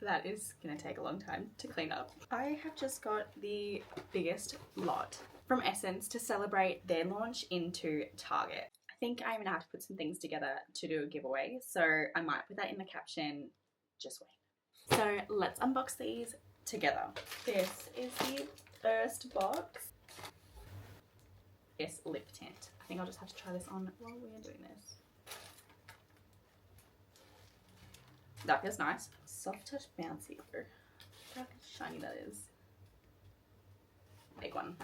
that is gonna take a long time to clean up. I have just got the biggest lot from Essence to celebrate their launch into Target. I think I'm gonna have to put some things together to do a giveaway, so I might put that in the caption. Just wait. So let's unbox these together. This is the first box. This lip tint. I think I'll just have to try this on while we are doing this. That feels nice. Soft touch bouncy. Look how shiny that is. Big one.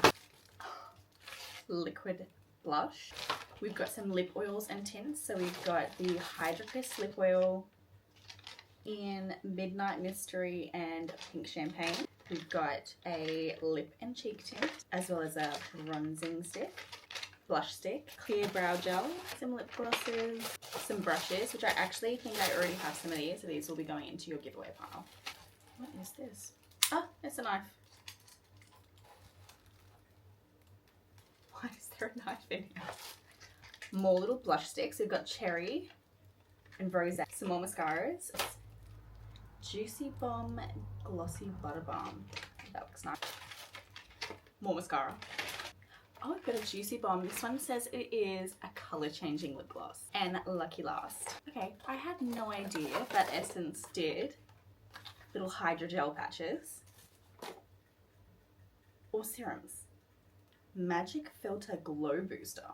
Liquid blush. We've got some lip oils and tints. So we've got the Hydra Kiss lip oil in Midnight Mystery and Pink Champagne. We've got a lip and cheek tint, as well as a bronzing stick, blush stick, clear brow gel, some lip glosses, some brushes, which I actually think I already have some of these, so these will be going into your giveaway pile. What is this? Oh, it's a knife. Why is there a knife in here? More little blush sticks. We've got Cherry and Rose. Some more mascaras. Juicy Bomb Glossy Butter Balm. That looks nice. More mascara. Oh, I've got a Juicy Bomb. This one says it is a colour changing lip gloss. And Lucky Last. Okay, I had no idea that Essence did little hydrogel patches or serums. Magic Filter Glow Booster.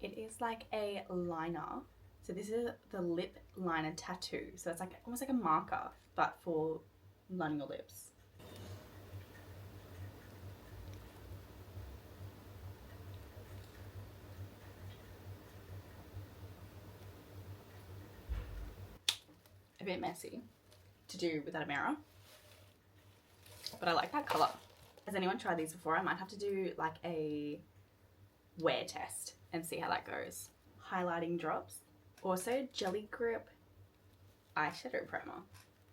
It is like a liner. So this is the lip liner tattoo. So it's like almost like a marker, but for lining your lips. A bit messy to do without a mirror, but I like that colour. Has anyone tried these before? I might have to do like a wear test and see how that goes. Highlighting drops. Also, Jelly Grip eyeshadow primer.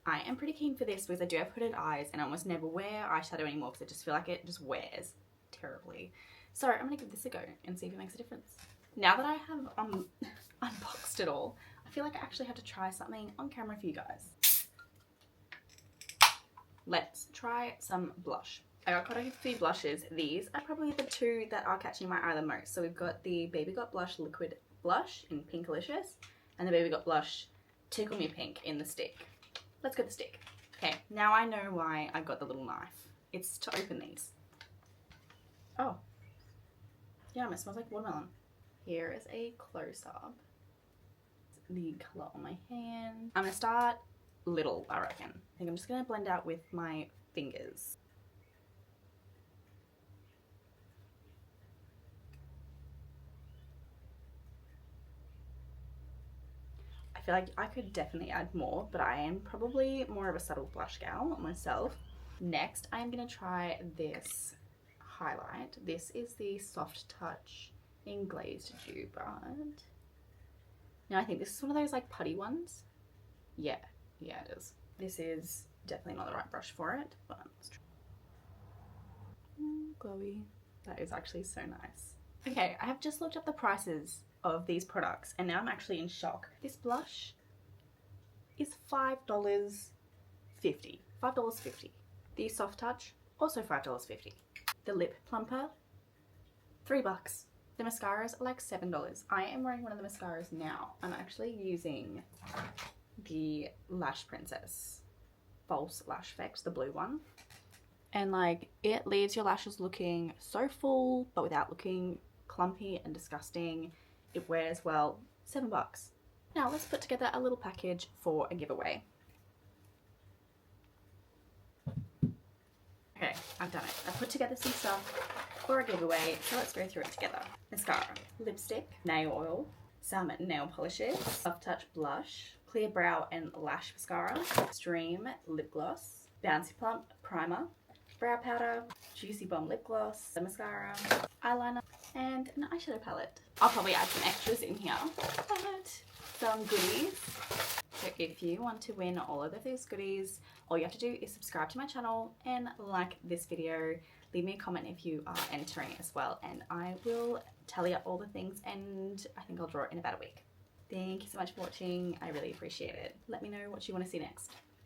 I am pretty keen for this because I do have hooded eyes and I almost never wear eyeshadow anymore because I just feel like it just wears terribly. So I'm going to give this a go and see if it makes a difference. Now that I have unboxed it all, I feel like I actually have to try something on camera for you guys. Let's try some blush. I got quite a few blushes. These are probably the two that are catching my eye the most. So we've got the Baby Got Blush Liquid Blush in Pinkalicious and the Baby Got Blush Tickle Me Pink in the stick. Let's go the stick. Okay, now I know why I got the little knife. It's to open these. Oh, yeah, it smells like watermelon. Here is a close-up. The colour on my hand. I'm gonna start little, I reckon. I think I'm just gonna blend out with my fingers. I feel like I could definitely add more, but I am probably more of a subtle blush gal myself. Next, I'm gonna try this highlight. This is the Soft Touch in Glazed Dew Brand. Now I think this is one of those like putty ones. Yeah, it is. This is definitely not the right brush for it, but let's try. Glowy. That is actually so nice. Okay, I have just looked up the prices of these products and now I'm actually in shock. This blush is $5.50. $5.50. The Soft Touch, also $5.50. The Lip Plumper, $3. The mascaras are like $7. I am wearing one of the mascaras now. I'm actually using the Lash Princess False Lash Effect, the blue one. And like, it leaves your lashes looking so full, but without looking clumpy and disgusting. It wears well. $7. Now let's put together a little package for a giveaway. Okay, I've done it. I've put together some stuff for a giveaway, so let's go through it together. Mascara, lipstick, nail oil, some nail polishes, Soft Touch blush, clear brow and lash mascara, Extreme lip gloss, Bouncy Plump primer, brow powder, Juicy Bomb lip gloss, the mascara, eyeliner, and an eyeshadow palette. I'll probably add some extras in here, but some goodies. So if you want to win all of these goodies, all you have to do is subscribe to my channel and like this video. Leave me a comment if you are entering as well, and I will tally up all the things, and I think I'll draw it in about a week. Thank you so much for watching. I really appreciate it. Let me know what you want to see next.